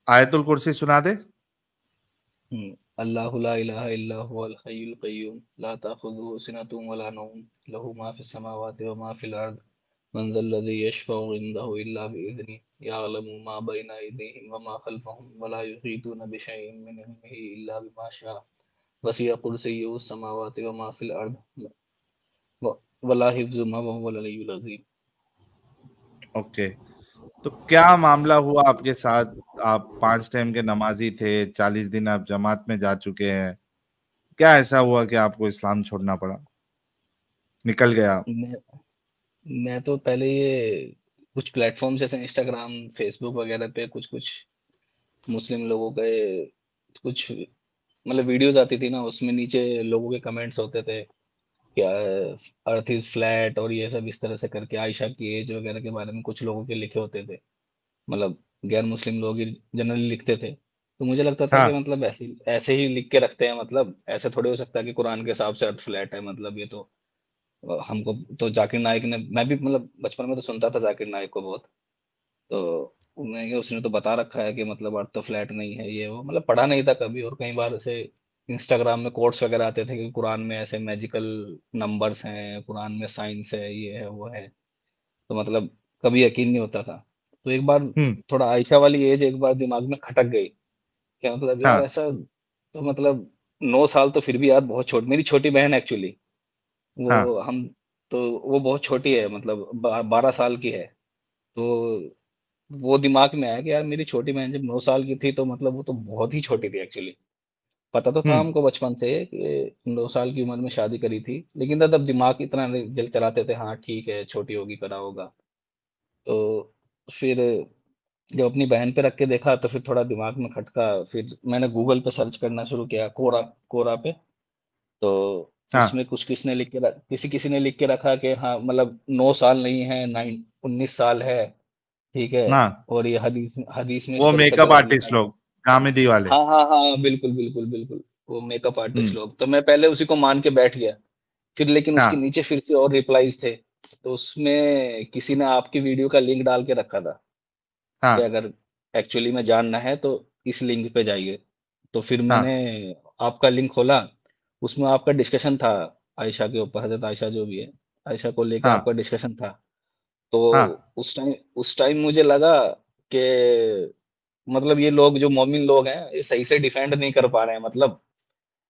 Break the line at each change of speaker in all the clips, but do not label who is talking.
आयतुल कुर्सी सुना दे।
अल्लाहु ला इलाहा इल्ला हुवल हय्युल कय्यूम ला ताखुज़ुहु सिनतुन वला नौम लहु मा फिस समावाति व मा फिल अर्द मन ज़ल्लज़ी यशफ़उ इंदहु इल्ला बिइज़्निहि यअलमु मा बैना अयदीहिम व मा खल्फ़हुम व ला युहीतूना बिशैइन मिन इल्मिहि इल्ला बिमा शाअ वसिअ कुर्सिय्युहु समावाति व मा फिल अर्द व वला हिफ्ज़ुहुमा व हुवल अलिय्युल अज़ीम।
ओके, तो क्या मामला हुआ आपके साथ? आप 5 टाइम के नमाजी थे, 40 दिन आप जमात में जा चुके हैं। क्या ऐसा हुआ कि आपको इस्लाम छोड़ना पड़ा, निकल गया?
मैं मैं तो पहले ये कुछ प्लेटफ़ॉर्म जैसे इंस्टाग्राम, फ़ेसबुक वगैरह पे कुछ-कुछ मुस्लिम लोगों के कुछ मतलब वीडियोज़ आती थी ना, उसमें नीचे लोगों के कमेंट्स होते थे, क्या अर्थ इज़ फ्लैट और ये सब इस तरह से करके आयशा की एज वगैरह के बारे में कुछ लोगों के लिखे होते थे। मतलब गैर मुस्लिम लोग ही जनरली लिखते थे। तो मुझे लगता था कि
हाँ,
मतलब ऐसे ऐसे ही लिख के रखते हैं, मतलब ऐसे थोड़ी हो सकता है कि कुरान के हिसाब से अर्थ फ्लैट है, मतलब ये तो हमको तो जाकिर नाइक ने, मैं भी मतलब बचपन में तो सुनता था जाकिर नाइक को बहुत। तो मैं क्या, उसने तो बता रखा है कि मतलब अर्थ तो फ्लैट नहीं है, ये वो मतलब पढ़ा नहीं था कभी। और कई बार ऐसे इंस्टाग्राम में कोट्स वगैरह आते थे कि कुरान में ऐसे मैजिकल नंबर्स हैं, कुरान में साइंस है, ये है वो है। तो मतलब कभी यकीन नहीं होता था। तो एक बार
हम्म,
थोड़ा आयशा वाली एज एक बार दिमाग में खटक गई, क्या मतलब यार
हाँ,
ऐसा तो मतलब 9 साल तो फिर भी यार बहुत छोटी, मेरी छोटी बहन एक्चुअली,
हाँ,
वो हम तो वो बहुत छोटी है, मतलब 12 साल की है। तो वो दिमाग में आया कि यार मेरी छोटी बहन जब 9 साल की थी तो मतलब वो तो बहुत ही छोटी थी एक्चुअली। पता तो था
हम्म,
हमको बचपन से कि 9 साल की उम्र में शादी करी थी, लेकिन तब दिमाग इतना नहीं जल चलाते थे, हाँ ठीक है छोटी होगी करा होगा। तो फिर जब अपनी बहन पे रख के देखा तो फिर थोड़ा दिमाग में खटका। फिर मैंने गूगल पे सर्च करना शुरू किया, कोरा कोरा पे। तो
हाँ,
उसमें कुछ किसने लिख के किसी किसी ने लिख के रखा कि हाँ मतलब 9 साल नहीं है, 19 साल है, ठीक है।
हाँ।
और ये हदीस हदीस में इस
वो
तरह से
मेकअप
गलत लिखा
आर्टिस्ट
है।
लोग, गामेदी वाले।
हाँ हाँ हाँ, बिल्कुल बिल्कुल बिल्कुल, वो मेकअप आर्टिस्ट
हम्म,
लोग। तो मैं पहले उसी को मान के बैठ गया। फिर लेकिन उसके
हाँ,
नीचे फिर से और रिप्लाईज थे, तो उसमें किसी ने आपकी वीडियो का लिंक डाल के रखा था कि
हाँ,
अगर एक्चुअली में जानना है तो इस लिंक पे जाइए। तो फिर मैंने
हाँ,
आपका लिंक खोला, उसमें आपका डिस्कशन था आयशा के ऊपर, हजरत आयशा जो भी है, आयशा को लेके
हाँ,
आपका डिस्कशन था। तो
हाँ,
उस टाइम मुझे लगा कि मतलब ये लोग जो मोमिन लोग हैं ये सही से डिफेंड नहीं कर पा रहे हैं, मतलब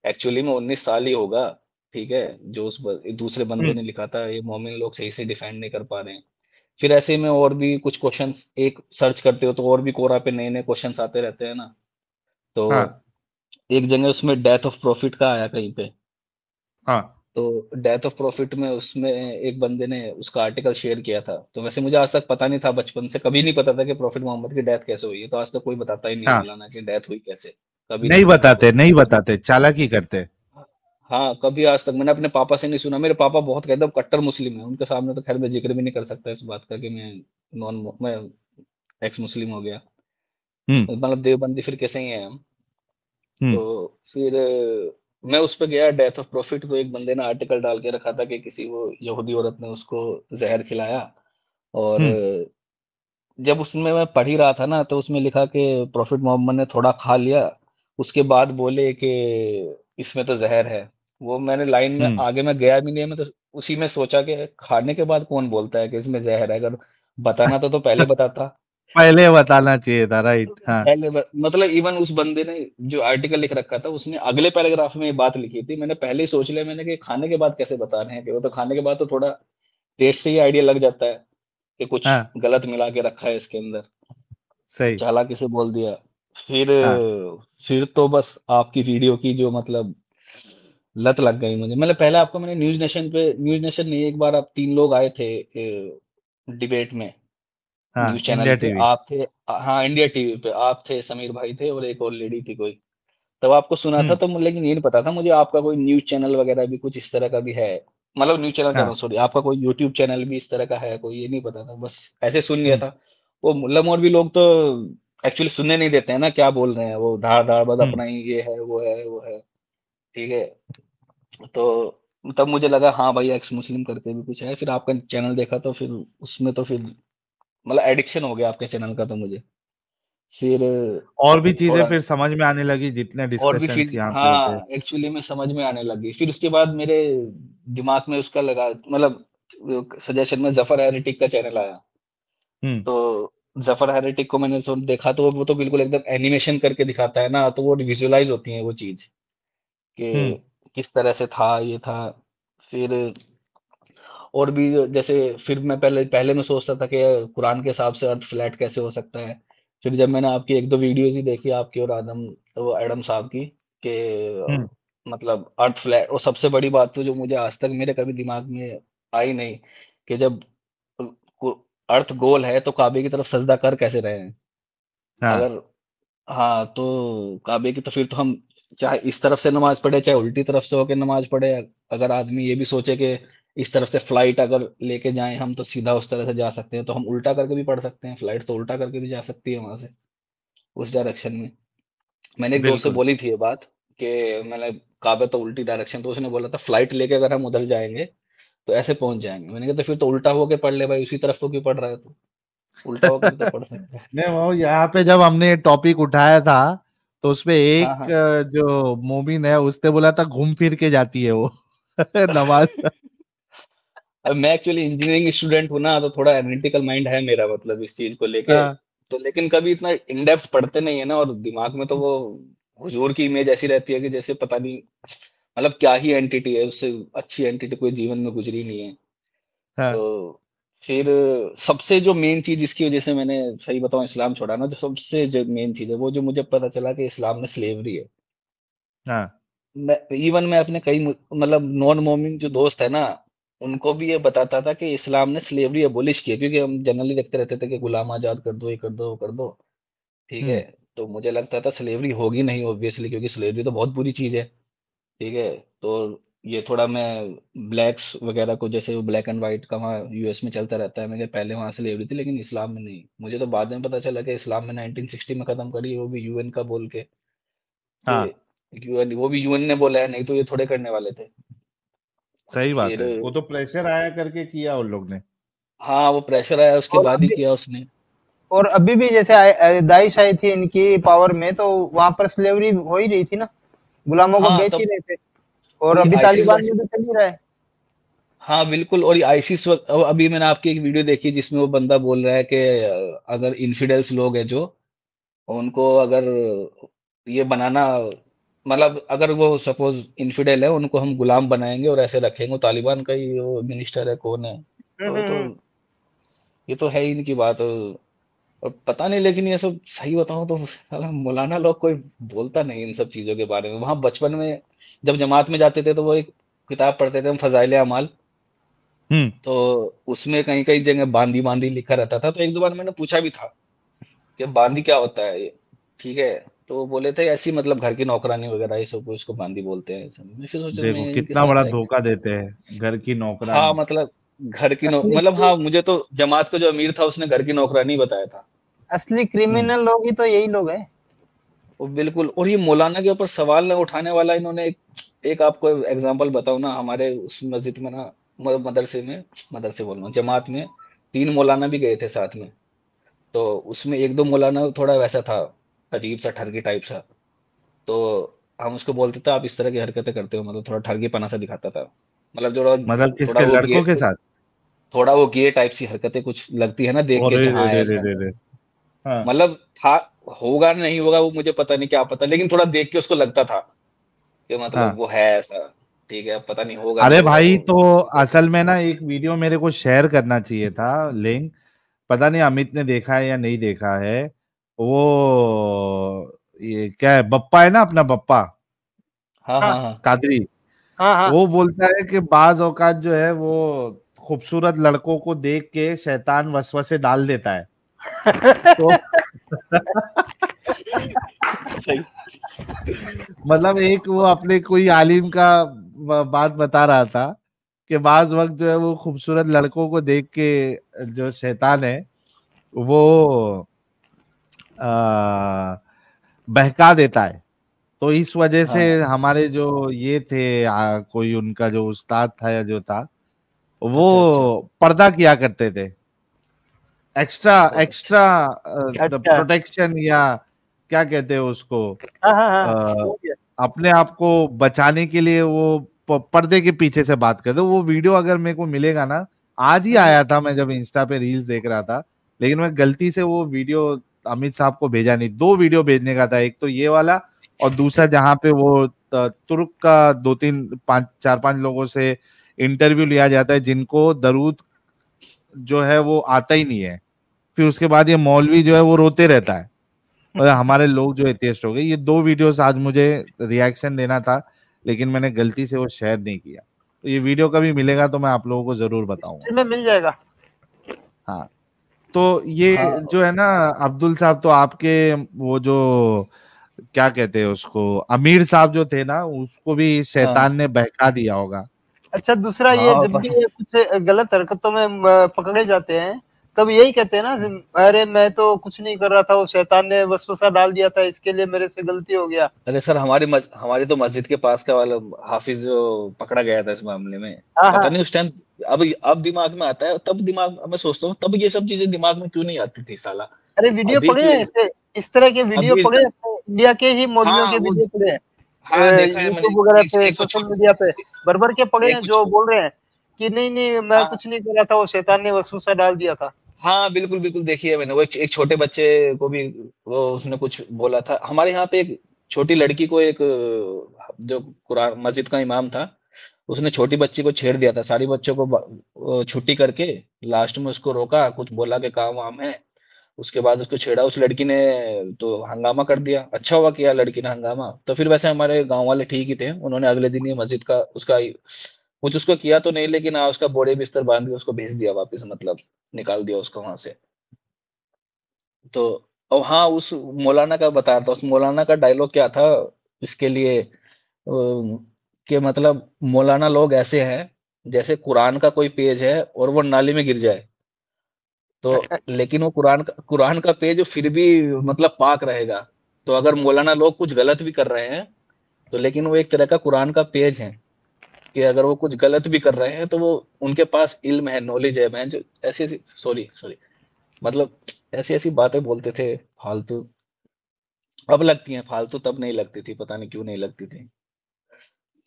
एक्चुअली में 19 साल ही होगा, ठीक है। जो दूसरे बंदे
हम्म,
ने लिखा था, ये मोमिन लोग सही से डिफेंड नहीं कर पा रहे हैं। फिर ऐसे में और भी कुछ क्वेश्चंस एक सर्च करते हो तो और भी कोरा पे नए नए क्वेश्चंस आते रहते हैं ना। तो
हाँ,
एक जगह उसमें डेथ ऑफ प्रॉफिट का आया कहीं पे।
हाँ,
तो डेथ ऑफ प्रॉफिट में उसमें एक बंदे ने उसका आर्टिकल शेयर किया था। तो वैसे मुझे आज तक पता नहीं था, बचपन से कभी नहीं पता था कि प्रॉफिट मोहम्मद की डेथ कैसे हुई है, तो आज तक कोई बताता ही नहीं है
हाँ।
मौलाना की डेथ हुई कैसे। कभी नहीं
नहीं
बताता
बताते,
कोई।
नहीं बताते, चालाकी करते।
हाँ, कभी आज तक मैंने अपने पापा से नहीं सुना। मेरे पापा बहुत कहते हैं, कट्टर मुस्लिम है, उनके सामने तो खैर मैं जिक्र भी नहीं कर सकता इस बात का कि मैं एक्स मुस्लिम हो गया।
हम्म,
मतलब देवबंदी फिर कैसे ही हैं हम। तो
हम्म,
फिर मैं उस पे गया डेथ ऑफ प्रॉफिट, तो एक बंदे ने आर्टिकल डाल के रखा था कि किसी वो यहूदी औरत ने उसको जहर खिलाया। और
हम्म,
जब उसमें मैं पढ़ ही रहा था ना, तो उसमें लिखा कि प्रॉफिट मोहम्मद ने थोड़ा खा लिया, उसके बाद बोले कि इसमें तो जहर है। वो मैंने लाइन में
हम्म।
आगे मैं गया भी नहीं, मैं तो उसी में सोचा कि खाने के बाद कौन बोलता है कि इसमें जहर है, अगर बताना तो पहले बताता।
पहले बताना चाहिए था, राइट? हाँ,
मतलब इवन उस बंदे ने जो आर्टिकल लिख रखा था, उसने अगले पैराग्राफ में ये बात लिखी थी। मैंने पहले ही सोच लिया, मैंने कि खाने के बाद कैसे बता रहे हैं, कि वो तो खाने के बाद तो थोड़ा टेस्ट से ही आइडिया लग जाता है कि कुछ
हाँ,
गलत मिला के रखा है इसके अंदर। तो
सही।
चालाकी से बोल दिया। फिर
हाँ,
फिर तो बस आपकी वीडियो की जो मतलब लत लग गई मुझे। मतलब पहले आपको मैंने न्यूज नेशन पे, न्यूज नेशन नहीं, एक बार आप 3 लोग आए थे डिबेट में,
हाँ,
न्यूज चैनल
इंडिया
पे
टीवी।
आप थे। हाँ, इंडिया टीवी पे आप थे, समीर भाई थे और एक और लेडी थी कोई। तब आपको सुना था
हम्म,
तो लेकिन ये नहीं पता था मुझे आपका कोई न्यूज चैनल वगैरह भी कुछ इस तरह का भी है। मतलब न्यूज चैनल कह रहा
हाँ,
हूँ, सॉरी, आपका कोई यूट्यूब चैनल भी इस तरह का है कोई, ये नहीं पता था, बस ऐसे सुन लिया
हम्म,
था। वो मुल्ला मौलवी लोग तो एक्चुअली सुनने नहीं देते हैं ना क्या बोल रहे हैं, वो धाड़ धाड़ बस
हम्म,
अपना ही ये है वो है वो है, ठीक है। तो तब मुझे लगा हाँ भाई एक्स मुस्लिम करके भी कुछ है। फिर आपका चैनल देखा तो फिर उसमें तो फिर मतलब एडिक्शन हो गया आपके चैनल का तो मुझे। फिर
और भी चीजें
थोड़ा
फिर समझ में आने लगी जितने
और भी
डिस्कशंस
फिर
यहाँ पे होते हैं।
हाँ एक्चुअली में समझ में आने लगी। फिर उसके बाद मेरे दिमाग में उसका लगा, मतलब सजेशन में जफर हेरिटिक का चैनल आया।
हम्म।
तो जफर हेरिटिक को मैंने सुन देखा, तो वो तो बिल्कुल एकदम एनिमेशन करके दिखाता है ना, तो वो विजुअलाइज होती है वो चीज कि
हम्म।
किस तरह से था ये था। फिर और भी जैसे, फिर मैं पहले पहले मैं सोचता था कि कुरान के हिसाब से अर्थ फ्लैट कैसे हो सकता है। फिर जब मैंने आपकी एक दो वीडियोस ही देखी, आपकी और आदम, वो एडम साहब की, कि
हम्म।
मतलब अर्थ फ्लैट, और सबसे बड़ी बात तो जो मुझे आज तक मेरे कभी दिमाग में आई नहीं, कि जब अर्थ गोल है तो काबे की तरफ सजदा कर कैसे रहे हैं।
हाँ।
अगर हाँ, तो काबे की तो फिर तो हम चाहे इस तरफ से नमाज पढ़े चाहे उल्टी तरफ से होके नमाज पढ़े, अगर आदमी ये भी सोचे कि इस तरफ से फ्लाइट अगर लेके जाएं हम तो सीधा उस तरह से जा सकते हैं, तो हम उल्टा करके भी पढ़ सकते हैं, फ्लाइट तो उल्टा करके भी जा सकती है वहां से उस डायरेक्शन में। मैंने एक दोस्त से
बिल्कुल।
बोली थी ये बात कि मैंने काबे तो उल्टी डायरेक्शन, तो उसने बोला था फ्लाइट लेके अगर हम उधर जाएंगे तो ऐसे पहुंच जाएंगे। मैंने कहा तो फिर तो उल्टा होके पढ़ ले भाई, उसी तरफ को क्यों पढ़ रहा है तू, उल्टा होके भी तो पढ़ सकता है।
नहीं, वो यहाँ पे जब हमने टॉपिक उठाया था तो उसपे
हाँ
एक
हाँ।
जो मोमिन है उसने बोला था घूम फिर के जाती है वो नमाज।
अब मैं एक्चुअली इंजीनियरिंग स्टूडेंट हूँ ना, तो थोड़ा एनालिटिकल माइंड है मेरा, मतलब इस चीज को लेके।
हाँ।
तो लेकिन कभी इतना इन डेप्थ पढ़ते नहीं है ना, और दिमाग में तो वो हुजूर की इमेज ऐसी रहती है कि जैसे पता नहीं, मतलब क्या ही एंटिटी है, उससे अच्छी एंटिटी कोई जीवन में गुजरी नहीं है। तो
हाँ।
फिर सबसे जो मेन चीज जिसकी वजह से मैंने, सही बताऊं, इस्लाम छोड़ा ना, जो सबसे जो मेन चीज है वो जो मुझे पता चला कि इस्लाम में स्लेवरी है।
हाँ।
मैं इवन मैं अपने कई मतलब नॉन मोमिन जो दोस्त है ना, उनको भी ये बताता था कि इस्लाम ने स्लेवरी एबोलिश की है, क्योंकि हम जनरली देखते रहते थे कि गुलाम आजाद कर दो, ये कर दो, वो कर दो, ठीक है।
हम्म।
तो मुझे लगता था स्लेवरी होगी नहीं ऑब्वियसली, क्योंकि स्लेवरी तो बहुत बुरी चीज है, ठीक है। तो ये थोड़ा मैं ब्लैक्स वगैरह को, जैसे वो ब्लैक एंड व्हाइट का वहाँ यूएस में चलता रहता है, मैं पहले वहां स्लेवरी थी, लेकिन इस्लाम में नहीं। मुझे तो बाद में पता चला कि इस्लाम में 1960 में खत्म करी है, वो भी यूएन का बोल के, कि
हाँ।
यूएन, वो भी यूएन ने बोला है, नहीं तो ये थोड़े करने वाले थे।
सही बात
फिर
है, वो तो प्रेशर आया करके किया उन लोग ने।
हाँ, वो प्रेशर आया उसके
और
बाद ही
अभी
किया उसने।
और अभी भी जैसे दाइश आई थी इनकी पावर में, तो वहां पर स्लेवरी हो ही रही थी ना, गुलामों को
हाँ
बेच ही
तब,
रहे थे। और
और ये
अभी
आईसिस
तालिबान
वाइस,
में तो चल ही रहा है।
हाँ बिल्कुल, और ये आईसिस अभी मैंने आपकी एक वीडियो देखी जिसमें वो बंदा बोल रहा है कि अगर इन्फिडेल्स लोग हैं जो, उनको अगर ये बनाना, मतलब अगर वो सपोज इन्फिडेल है, उनको हम गुलाम बनाएंगे और ऐसे रखेंगे। तालिबान का ही वो मिनिस्टर है, कौन है, तो
हम्म।
ये तो है ही इनकी बात। और पता नहीं, लेकिन ये सब सही बताऊं तो साला मौलाना लोग कोई बोलता नहीं इन सब चीजों के बारे में। वहां बचपन में जब जमात में जाते थे तो वो एक किताब पढ़ते थे हम, फजाइल अमाल।
हम्म।
तो उसमें कहीं कहीं जगह बांदी बांदी लिखा रहता था, तो एक दो बार मैंने पूछा भी था कि बांदी क्या होता है ये, ठीक है। तो वो बोले थे ऐसी, मतलब घर की नौकरानी वगैरह ये सब को इसको बांदी बोलते हैं। ऐसा मैं फिर सोचा
देखो
मैं इनके
कितना
साथ
बड़ा
सेक्स,
धोखा देते हैं, घर की
हाँ
नौकरानी।
मतलब घर की
असली
मतलब हाँ, मुझे तो जमात का जो अमीर था उसने घर की नौकरानी बताया था।
असली
हम्म।
क्रिमिनल लोग ही तो यही लोग हैं।
वो बिल्कुल, और ये मौलाना के ऊपर सवाल न उठाने वाला इन्होंने एक आपको एग्जांपल बताऊं ना, हमारे उस मस्जिद में ना, मदरसे में, मदरसे बोल रहा हूँ, जमात में 3 मौलाना भी गए थे साथ में। तो उसमें एक दो मौलाना थोड़ा वैसा था, अजीब सा ठरकी टाइप सा। तो हम उसको बोलते थे आप इस तरह की हरकतें करते हो, मतलब थोड़ा ठरकी पना सा दिखाता था, मतलब जो
मतलब
थोड़ा
किसके,
वो
लड़कों
गे
के साथ?
थोड़ा वो गे टाइप सी हरकतें कुछ लगती है ना देख के
अरे
कि
रे
हाँ
रे रे
ऐसा
रे
है।
रे। हाँ।
मतलब था, होगा नहीं होगा वो मुझे पता नहीं, क्या पता, लेकिन थोड़ा देख के उसको लगता था कि मतलब
हाँ।
वो है ऐसा, ठीक है। पता नहीं होगा नहीं
अरे
होगा
भाई,
वो
तो
वैसे
असल
से।
में ना एक वीडियो मेरे को शेयर करना चाहिए था, लिंक। पता नहीं अमित ने देखा है या नहीं देखा है। वो ये क्या है, बप्पा है ना अपना बप्पा
हाँ
हाँ
हाँ हाँ।
कादरी।
हाँ हाँ।
वो बोलता है कि बाज औकात जो है वो खूबसूरत लड़कों को देख के शैतान वसवसे डाल देता है। तो
सही।
मतलब एक वो अपने कोई आलिम का बात बता रहा था कि बाज वक्त जो है वो खूबसूरत लड़कों को देख के जो शैतान है वो आ, बहका देता है। तो इस वजह से
हाँ।
हमारे जो ये थे कोई उनका जो उस्ताद था या जो था,
अच्छा अच्छा।
वो पर्दा किया करते थे। एक्स्ट्रा
तो
एक्स्ट्रा
अच्छा।
प्रोटेक्शन या क्या कहते हैं उसको,
हाँ हाँ हाँ,
अ,
समझ गया।
अपने आप को बचाने के लिए वो पर्दे के पीछे से बात करते। वो वीडियो अगर मेरे को मिलेगा ना, आज ही आया था, मैं जब इंस्टा पे रील्स देख रहा था, लेकिन मैं गलती से वो वीडियो अमित साहब को भेजा नहीं। 2 वीडियो भेजने का था, एक तो ये वाला और दूसरा जहाँ पे वो तुर्क का 2-3 5 4-5 लोगों से इंटरव्यू लिया जाता है जिनको दरूद जो है वो आता ही नहीं है। फिर उसके बाद ये मौलवी जो है वो रोते रहता है और हमारे लोग जो एथियस्ट हो गए। ये 2 वीडियोस आज मुझे रिएक्शन देना था, लेकिन मैंने गलती से वो शेयर नहीं किया। तो ये वीडियो कभी मिलेगा तो मैं आप लोगों को जरूर बताऊंगा।
में मिल जाएगा।
हाँ, तो ये
हाँ
जो है ना अब्दुल साहब, तो आपके वो जो क्या कहते हैं उसको, अमीर साहब जो थे ना, उसको भी
हाँ
शैतान ने बहका दिया होगा।
अच्छा, दूसरा ये
हाँ
जब भी ये कुछ गलत हरकतों में पकड़े जाते हैं, तब यही कहते हैं ना, अरे मैं तो कुछ नहीं कर रहा था, वो शैतान ने वसवसा डाल दिया था, इसके लिए मेरे से गलती हो गया।
अरे सर, हमारी तो मस्जिद के पास का वाला हाफिज जो पकड़ा गया था इस मामले में,
हाँ
पता
हाँ।
नहीं उस टाइम, अब दिमाग में आता है, तब दिमाग मैं सोचता हूँ तब ये सब चीजें दिमाग में क्यों नहीं आती थी साला।
अरे वीडियो
अभी
पड़े
के
हैं ऐसे, इस तरह के वीडियो
अभी
पड़े हैं, इंडिया के ही मौलवियों
हाँ
के
वो
वीडियो पड़े हैं
हाँ देखा है मैंने।
यूट्यूब वगैरह
एक,
पे,
एक वो
सोशल
छो,
मीडिया पे भर भर के पड़े
एक
हैं,
वो
जो
छो,
बोल रहे हैं कि नहीं नहीं मैं
हाँ
कुछ नहीं कर रहा था, वो शैतान ने वसवसा डाल दिया था।
हाँ बिल्कुल बिल्कुल, देखिए मैंने वो एक छोटे बच्चे को भी, वो उसने कुछ बोला था। हमारे यहाँ पे एक छोटी लड़की को, एक जो कुरान मस्जिद का इमाम था, उसने छोटी बच्ची को छेड़ दिया था। सारी बच्चों को छुट्टी करके लास्ट में उसको रोका, कुछ बोला कि काम वाम है, उसके बाद उसको छेड़ा। उस लड़की ने तो हंगामा कर दिया। अच्छा हुआ किया लड़की ने हंगामा। तो फिर वैसे हमारे गांव वाले ठीक ही थे, उन्होंने अगले दिन ही मस्जिद का उसका कुछ उसको किया तो नहीं, लेकिन हाँ उसका बोरे बिस्तर बांध के उसको भेज दिया वापस, मतलब निकाल दिया उसको वहां से। तो और हाँ, उस मौलाना का बता रहा था, उस मौलाना का डायलॉग क्या था इसके लिए, कि मतलब मौलाना लोग ऐसे हैं जैसे कुरान का कोई पेज है और वो नाली में गिर जाए, तो लेकिन वो कुरान का पेज फिर भी मतलब पाक रहेगा। तो अगर मौलाना लोग कुछ गलत भी कर रहे हैं, तो लेकिन वो एक तरह का कुरान का पेज है, कि अगर वो कुछ गलत भी कर रहे हैं तो वो उनके पास इल्म है, नॉलेज है। मैं जो ऐसी ऐसी सॉरी सॉरी मतलब ऐसी ऐसी बातें बोलते थे फालतू, अब लगती हैं फालतू, तब नहीं लगती थी, पता नहीं क्यों नहीं लगती थी।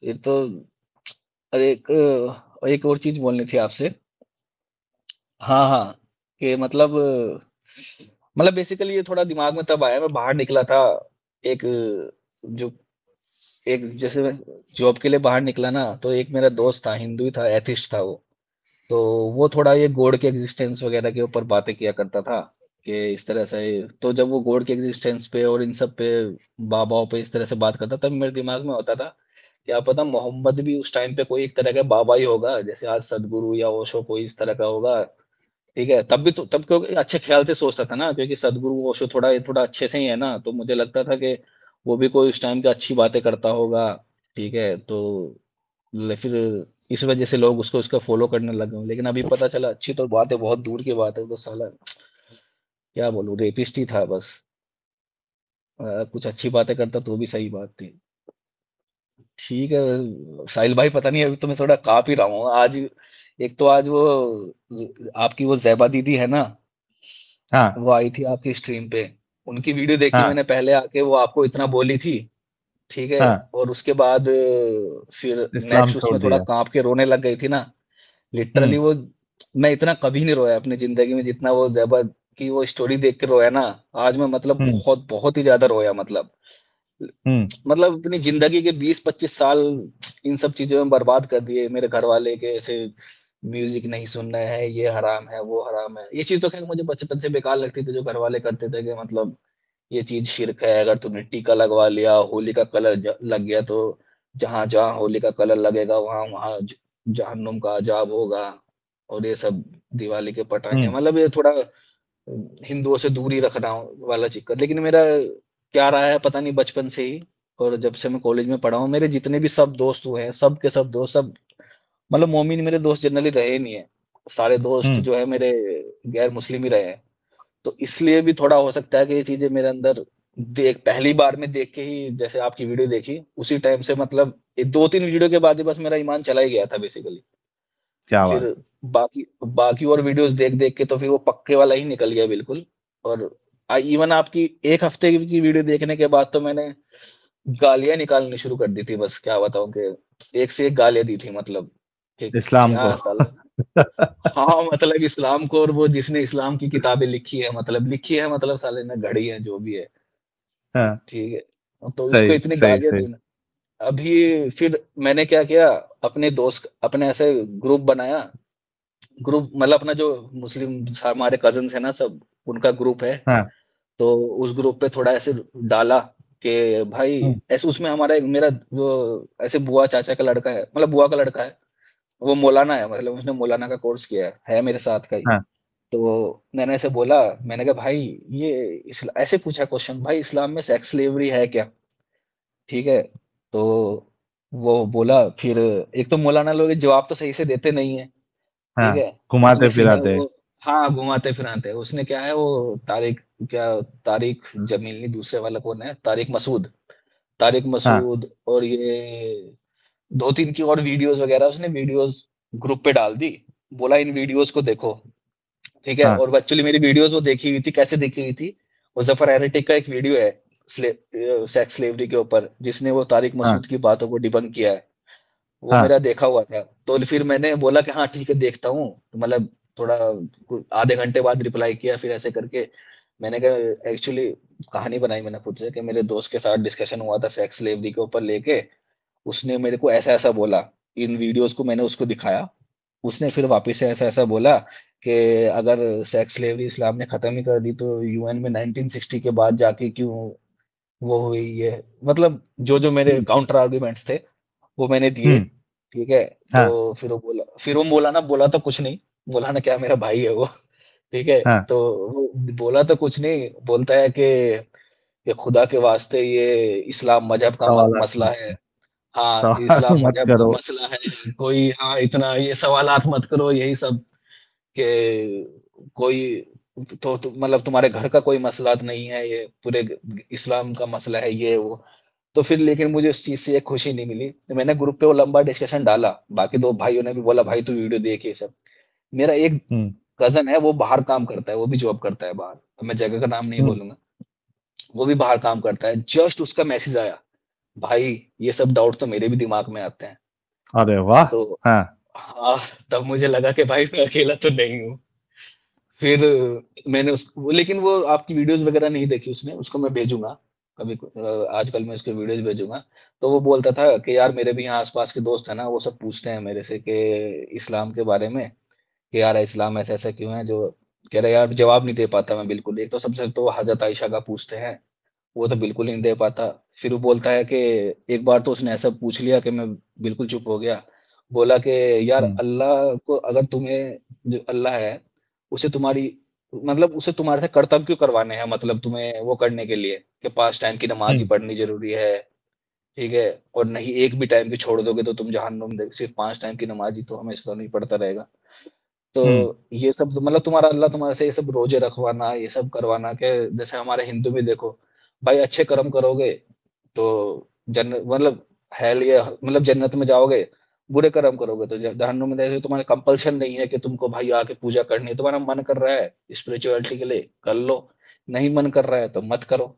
ये तो एक और चीज बोलनी थी आपसे। हाँ हाँ, कि मतलब बेसिकली ये थोड़ा दिमाग में तब आया, मैं बाहर निकला था, एक जो एक जैसे मैं जॉब के लिए बाहर निकला ना, तो एक मेरा दोस्त था, हिंदू ही था, एथिस्ट था वो। तो वो थोड़ा ये गॉड के एग्जिस्टेंस वगैरह के ऊपर बातें किया करता था, कि इस तरह से। तो जब वो गॉड के एग्जिस्टेंस पे और इन सब पे, बाबाओं पे इस तरह से बात करता, तब मेरे दिमाग में होता था, क्या पता मोहम्मद भी उस टाइम पे कोई एक तरह का बाबा ही होगा, जैसे आज सदगुरु या ओशो कोई इस तरह का होगा। ठीक है, तब भी तो, तब क्योंकि अच्छे ख्याल से सोचता था ना, क्योंकि सदगुरु ओशो थोड़ा थोड़ा अच्छे से ही है ना, तो मुझे लगता था कि वो भी कोई उस टाइम की अच्छी बातें करता होगा। ठीक है, तो फिर इस वजह से लोग उसको उसका फॉलो करने लगे। लेकिन अभी पता चला अच्छी तो बात है, बहुत दूर की बात है, वो तो साला क्या बोलूं, रेपिस्ट ही था बस। कुछ अच्छी बातें करता तो भी सही बात थी। ठीक है साहिल भाई, पता नहीं, अभी तो मैं थोड़ा कांप ही रहा हूँ आज। एक तो आज वो आपकी वो जैबा दीदी है ना,
हाँ
वो आई थी आपकी स्ट्रीम पे, उनकी वीडियो देखी
हाँ
मैंने पहले आके, वो आपको इतना बोली थी। ठीक है,
हाँ,
और उसके बाद फिर
इस्लाम
नेक्स्ट
छोड़
उसमें थोड़ा
दिया।
कांप के रोने लग गई थी ना, लिटरली वो, मैं इतना कभी नहीं रोया अपनी जिंदगी में जितना वो जैबा की वो स्टोरी देख के रोया ना। आज मैं मतलब
हम्म
बहुत बहुत ही ज्यादा रोया,
हम्म
मतलब अपनी जिंदगी के 20-25 साल इन सब चीजों में बर्बाद कर दिए मेरे घर वाले के, ऐसे म्यूजिक नहीं सुनना है, ये हराम है, वो हराम है। ये चीज तो खैर मुझे बचपन से बेकार लगती थी, जो घर वाले करते थे, कि मतलब ये चीज शिर्क है, अगर तूने टीका लगवा लिया, होली का कलर लग गया, तो जहां जहां होली का कलर लगेगा वहां वहां जहन्नुम का अजाब होगा। और ये सब दिवाली के पटाखे,
हम्म
मतलब ये थोड़ा हिंदुओं से दूरी रखना वाला चक्कर। लेकिन मेरा क्या रहा है पता नहीं बचपन से ही, और जब से मैं कॉलेज में पढ़ा हूँ, मेरे जितने भी सब दोस्त हुए हैं, सब के सब दोस्त, सब मतलब मोमिन मेरे दोस्त जनरली रहे नहीं है। सारे दोस्त
हम्म
जो है मेरे गैर मुस्लिम ही रहे हैं। तो इसलिए भी थोड़ा हो सकता है कि ये चीजें मेरे अंदर देख पहली बार में देख के ही, जैसे आपकी वीडियो देखी उसी टाइम से, मतलब ये 2-3 वीडियो के बाद ही बस मेरा ईमान चला ही गया था बेसिकली।
क्या
फिर
बात।
बाकी बाकी और वीडियोस देख देख के तो फिर वो पक्के वाला ही निकल गया बिल्कुल। और इवन आपकी एक हफ्ते की वीडियो देखने के बाद तो मैंने गालियां निकालनी शुरू कर दी थी। बस क्या बताऊं कि एक से एक गालियां दी थी, मतलब कि
इस्लाम
क्या
को।
साला। हाँ मतलब इस्लाम को, और वो जिसने इस्लाम की किताबें लिखी है मतलब साले ने घड़ी है जो भी है,
हाँ,
ठीक है। तो उसको
सही
इतनी
सही
गालियां
सही।
दी ना। अभी फिर मैंने क्या किया, अपने ऐसे ग्रुप बनाया। ग्रुप मतलब अपना जो मुस्लिम हमारे कजन्स है ना सब, उनका ग्रुप है।
हाँ।
तो उस ग्रुप पे थोड़ा ऐसे डाला कि भाई
हम्म,
ऐसे, उसमें हमारा मेरा जो ऐसे बुआ चाचा का लड़का है, मतलब बुआ का लड़का है, वो मौलाना है, मतलब उसने मौलाना का कोर्स किया है मेरे साथ का ही।
हाँ
तो मैंने ऐसे बोला, मैंने कहा भाई ये ऐसे पूछा क्वेश्चन, भाई इस्लाम में सेक्स स्लेवरी है क्या? ठीक है। तो वो बोला, फिर एक तो मौलाना लोग जवाब तो सही से देते नहीं है,
हाँ,
ठीक है।
घुमाते
उसने सीधा
फिराते।
वो, हाँ घुमाते फिराते, उसने क्या है वो तारिक जमीली, दूसरे वाला कौन है, तारिक
हाँ
मसूद, और ये दो तीन की और वीडियोस वगैरह उसने वीडियोस ग्रुप पे डाल दी। बोला इन वीडियोस को देखो, ठीक है।
हाँ
और एक्चुअली मेरी वीडियोस वो देखी हुई थी, कैसे देखी हुई थी, वो जफर हेरेटिक का एक वीडियो है सेक्स स्लेवरी के ऊपर, जिसने वो तारिक
हाँ
मसूद की बातों को डिबंक किया है, वो
हाँ
मेरा देखा हुआ था। तो फिर मैंने बोला कि हाँ ठीक है देखता हूँ, तो मतलब थोड़ा आधे घंटे बाद रिप्लाई किया, फिर ऐसे करके मैंने कहा एक्चुअली कहानी बनाई मैंने खुद से कि मेरे दोस्त के साथ डिस्कशन हुआ था सेक्स स्लेवरी के ऊपर लेके, उसने मेरे को ऐसा ऐसा बोला, इन वीडियोस को मैंने उसको दिखाया, उसने फिर वापस से ऐसा ऐसा बोला कि अगर सेक्स स्लेवरी इस्लाम ने खत्म ही कर दी तो यूएन में 1960 के बाद जाके क्यों वो हुई है। मतलब जो जो मेरे
हम्म
काउंटर आर्ग्यूमेंट्स थे वो मैंने दिए,
हम्म,
ठीक है। तो
हाँ
फिर वो मौलाना बोला तो कुछ नहीं, मौलाना क्या मेरा भाई है वो, ठीक है।
हाँ।
तो वो बोला तो कुछ नहीं, बोलता है कि खुदा के वास्ते ये इस्लाम मजहब का
सवाल
मसला है। हाँ
सवाल
इस्लाम
मत
मजहब का
करो।
मसला है, कोई हाँ इतना ये सवालात मत करो, यही सब कि कोई तो मतलब तुम्हारे घर का कोई मसला तो नहीं है, ये पूरे इस्लाम का मसला है ये वो। तो फिर लेकिन मुझे उस चीज से एक खुशी नहीं मिली, तो मैंने ग्रुप पे वो लंबा डिस्कशन डाला, बाकी दो भाइयों ने भी बोला भाई तू वीडियो देख ये सब। मेरा एक
हम्म
कजन है वो बाहर काम करता है, वो भी जॉब करता है बाहर, तो मैं जगह का नाम नहीं
हम्म,
बोलूंगा। वो भी बाहर काम करता है, जस्ट उसका मैसेज आया, भाई ये सब डाउट तो मेरे भी दिमाग में आते हैं।
अरे वाह।
तो
हाँ
हाँ, तब मुझे लगा कि भाई मैं अकेला तो नहीं हूँ। फिर मैंने लेकिन वो आपकी वीडियोस वगैरह नहीं देखी उसने, उसको मैं भेजूंगा कभी, आजकल मैं उसके वीडियोस भेजूंगा। तो वो बोलता था कि यार मेरे भी यहाँ आसपास के दोस्त है ना, वो सब पूछते हैं मेरे से कि इस्लाम के बारे में, कि यार इस्लाम ऐसा ऐसा क्यों है, जो कह रहा है यार जवाब नहीं दे पाता मैं बिल्कुल। एक तो सबसे तो हजरत आयशा का पूछते हैं, वो तो बिल्कुल नहीं दे पाता। फिर वो बोलता है कि एक बार तो उसने ऐसा पूछ लिया कि मैं बिल्कुल चुप हो गया। बोला कि यार
हम्म
अल्लाह को, अगर तुम्हें, जो अल्लाह है उसे तुम्हारी, मतलब उसे तुम्हारे से कर्तव्य क्यों करवाने हैं, मतलब तुम्हें वो करने के लिए कि 5 टाइम की नमाज ही
हम्म
पढ़नी जरूरी है, ठीक है। और नहीं एक भी टाइम की छोड़ दोगे तो तुम जहन्नुम में, सिर्फ 5 टाइम की नमाज ही तो हमेशा नहीं पढ़ता रहेगा। तो
हम्म
ये सब तो मतलब तुम्हारा अल्लाह तुम्हारे से ये सब रोजे रखवाना, ये सब करवाना, के जैसे हमारे हिंदू में देखो, भाई अच्छे कर्म करोगे तो जन्नत, मतलब हेल ये मतलब जन्नत में जाओगे, बुरे कर्म करोगे तो जहन्नुम में। जैसे तुम्हारे कंपल्शन नहीं है कि तुमको भाई आके पूजा करनी है, तुम्हारा मन कर रहा है स्पिरिचुअलिटी के लिए कर लो, नहीं मन कर रहा है तो मत करो। और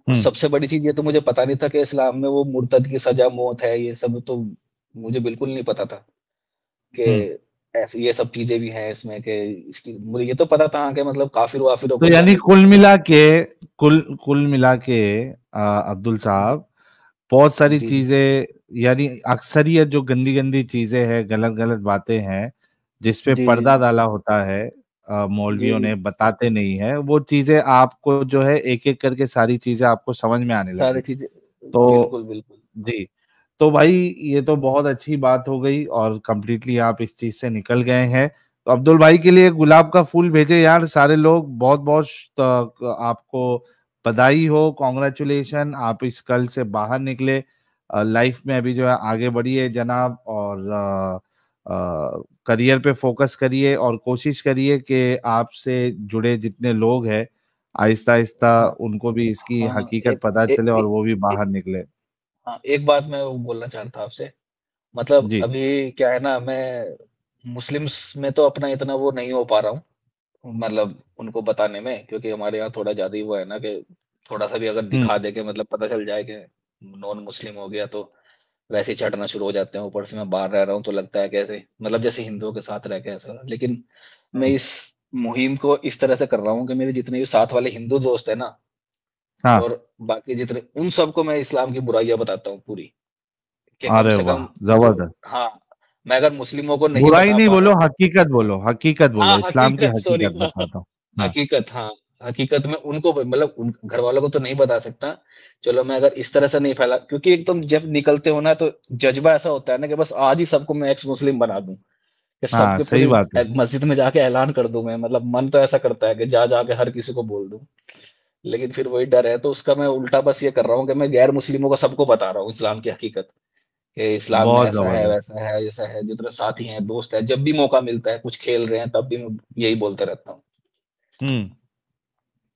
हम्म
सबसे बड़ी चीज ये तो मुझे पता नहीं था कि इस्लाम में वो मुर्तद की सजा मौत है, ये सब तो मुझे बिल्कुल नहीं पता था कि
हम्म।
ऐसे ये सब चीजें भी हैं इसमें, कि इसकी मुझे ये तो पता था कि मतलब काफिर वाफिरों
तो
को
यानी
जाके
कुल
वो,
मिला के, कुल मिला के अब्दुल
जी
साहब, बहुत सारी
जी जी
चीजें, यानी अक्सरियत जो गंदी गंदी चीजें हैं, गलत गलत बातें हैं, जिस पे
जी जी
पर्दा
जी
डाला होता है,
जी
मौलवियों
जी
ने बताते नहीं है वो चीजें, आपको जो है एक एक करके सारी चीजें आपको समझ में आने
सारी
लगी।
चीजें,
तो
बिल्कुल बिल्कुल।
जी, तो भाई ये तो बहुत अच्छी बात हो गई और कंप्लीटली आप इस चीज से निकल गए हैं। तो अब्दुल भाई के लिए गुलाब का फूल भेजे यार सारे लोग, बहुत बहुत आपको बधाई हो, कॉन्ग्रेचुलेशन, आप इस कल से बाहर निकले, लाइफ में अभी जो है आगे बढ़िए जनाब, और करियर पे फोकस करिए और कोशिश करिए कि आपसे जुड़े जितने लोग हैं आहिस्ता आहिस्ता
हाँ
उनको भी इसकी
हाँ
हकीकत पता चले और वो भी बाहर निकले।
हाँ एक बात मैं वो बोलना चाह रहा था आपसे, मतलब
जी
अभी क्या है ना, मैं मुस्लिम्स में तो अपना इतना वो नहीं हो पा रहा हूँ, मतलब उनको बताने में, क्योंकि हमारे यहाँ थोड़ा ज्यादा ही वो है ना कि थोड़ा सा भी अगर दिखा दे के मतलब पता चल जाए कि नॉन मुस्लिम हो गया, तो वैसे ही चढ़ना शुरू हो जाते हैं। ऊपर से मैं बाहर रह रहा हूँ तो लगता है कैसे मतलब जैसे हिंदुओं के साथ रह के ऐसा। लेकिन मैं इस मुहिम को इस तरह से कर रहा हूँ कि मेरे जितने भी साथ वाले हिंदू दोस्त है ना,
हाँ।
और बाकी जितने, उन सबको मैं इस्लाम की बुराइयां बताता हूँ पूरी, कि कम
अरे
से
वाह,
कम जो,
जबरदस्त।
हाँ, मैं अगर मुस्लिमों को नहीं
बुराई
बता
नहीं
पा रहा
बोलो,
हूँ,
हकीकत बोलो, हकीकत बोलो,
हाँ,
इस्लाम की
हकीकत, सॉरी,
हकीकत बताता हूँ। हाँ।
हकीकत, हाँ, हकीकत में उनको मतलब उन घर वालों को तो नहीं बता सकता। चलो मैं अगर इस तरह से नहीं फैला, क्योंकि एक तुम जब निकलते हो ना तो जज्बा ऐसा होता है ना कि बस आज ही सबको मैं एक्स मुस्लिम बना दूं, कि
हाँ,
सबके
सही
पूरी
बात है।
मस्जिद में जाके ऐलान कर दूं मैं, मतलब मन तो ऐसा करता है कि जा जाके हर किसी को बोल दूं। लेकिन फिर वही डर है, तो उसका मैं उल्टा बस ये कर रहा हूँ कि मैं गैर मुस्लिमों को सबको बता रहा हूँ इस्लाम की हकीकत, कि इस्लाम में
बहुत
ऐसा है,
जबरदस्त।
वैसा है, ऐसा है। जितने साथी हैं, दोस्त है, जब भी मौका मिलता है, कुछ खेल रहे हैं तब भी मैं यही बोलते रहता हूँ।
हम्म।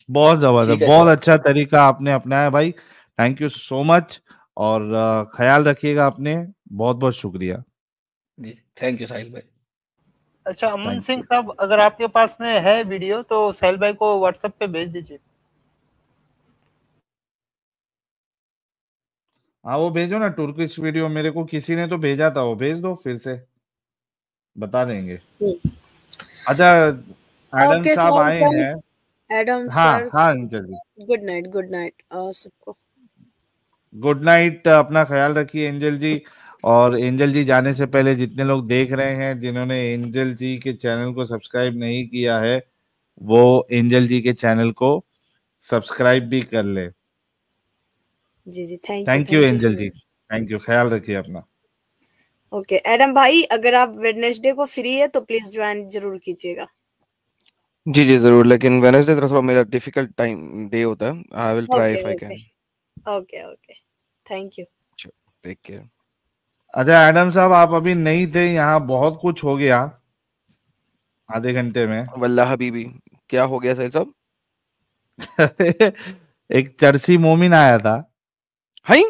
बहुत जबरदस्त,
ठीक है
बहुत
सर।
अच्छा तरीका आपने अपनाया भाई। Thank you so much. और ख्याल रखिएगा अपने। बहुत बहुत शुक्रिया।
जी, थैंक यू साहिल भाई।
अच्छा अमन
थैंक
सिंह
यू।
साहब, अगर आपके पास में है वीडियो तो साहिल भाई को व्हाट्सएप पे भेज दीजिए।
हाँ, वो भेजो ना, तुर्किश वीडियो मेरे को किसी ने तो भेजा था, वो भेज दो फिर से, बता देंगे। अच्छा, एडम
ओके
साहब
सर,
आए
सर
हैं।
एडम
हाँ
सर,
हाँ अंजल जी।
गुड नाइट सबको।
गुड नाइट, अपना ख्याल रखिए एंजल जी। और एंजल जी जाने से पहले जितने लोग देख रहे हैं, जिन्होंने एंजल जी के चैनल को सब्सक्राइब नहीं किया है, वो एंजल जी के चैनल को सब्सक्राइब भी कर ले।
जी जी,
thank you
thank you
angel
so
जी,
मच।
थैंक यू, ख्याल रखिए अपना।
ओके एडम भाई, अगर आप वेडनेसडे को फ्री है तो प्लीज ज्वाइन जरूर कीजिएगा।
जी जी जरूर, लेकिन वेनेसडे थोड़ा मेरा डिफिकल्ट टाइम डे होता है। I will try
okay
if I
okay
can.
Okay okay, thank you.
Take care.
अच्छा एडम साहब, आप अभी नहीं थे यहाँ, बहुत कुछ हो गया आधे घंटे में।
वल्ला हबीबी, क्या हो गया सर साहब?
एक चरसी मोमिन आया था।
हाय,